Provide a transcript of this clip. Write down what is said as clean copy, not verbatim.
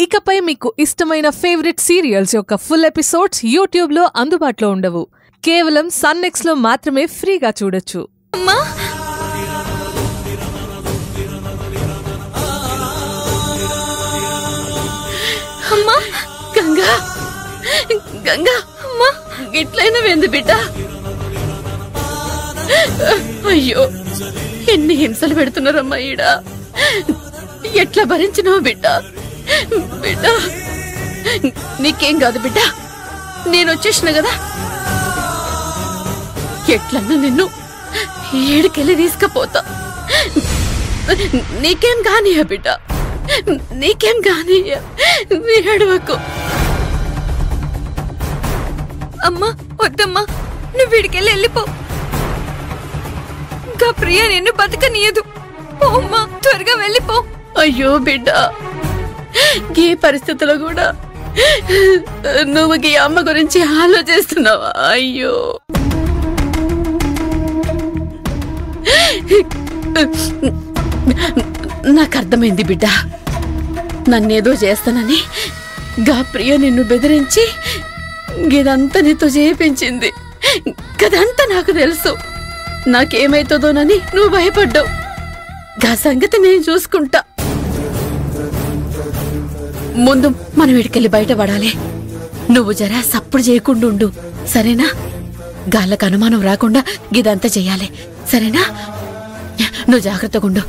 ఇకపై మీకు ఇష్టమైన ఫేవరెట్ సీరియల్స్ యొక్క ఫుల్ ఎపిసోడ్స్ యూట్యూబ్లో అందుబాటులో ఉండవు. కేవలం సన్నెక్స్లో మాత్రమే ఫ్రీగా చూడొచ్చు. అమ్మా అమ్మా గంగా గంగా అమ్మా ఇట్లైనా వెంది బిడ్డ. అయ్యో ఎన్ని హింసలు పెడుతున్నారమ్మా ఈడ. ఎట్లా భరించినావు బిడ్డ? బిడ్డ నీకేం కాదు బిడ్డ, నేను వచ్చేసిన కదా. ఎట్లన్నా నిన్ను ఏడుకెళ్ళి తీసుకపోతా. నీకేం కానియా బిడ్డ, నీకేం కానియా. ఏడవకు. అమ్మా వద్దమ్మా, నువ్వు వీడికెళ్ళి వెళ్ళిపో. ఇంకా ప్రియ నిన్ను బతకనీయదు. పోమ్మా, త్వరగా వెళ్ళిపో. అయ్యో బిడ్డ, ఈ పరిస్థితుల్లో కూడా నువ్వు ఈ అమ్మ గురించి ఆలోచిస్తున్నావా? అయ్యో నాకు అర్థమైంది బిడ్డ. నన్నేదో చేస్తానని గా ప్రియ నిన్ను బెదిరించి ఇదంతా నీతో చేయించింది. కదంతా నాకు తెలుసు. నాకేమైతుందోనని నువ్వు భయపడ్డావు. గా సంగతి నేను చూసుకుంటా. ముందు మనం వీడికెళ్ళి బయటపడాలి. నువ్వు జరా సప్పుడు చేయకుండా ఉండు, సరేనా? గాళ్ళకు అనుమానం రాకుండా ఇదంతా చెయ్యాలి, సరేనా? నువ్వు జాగ్రత్తగా ఉండు.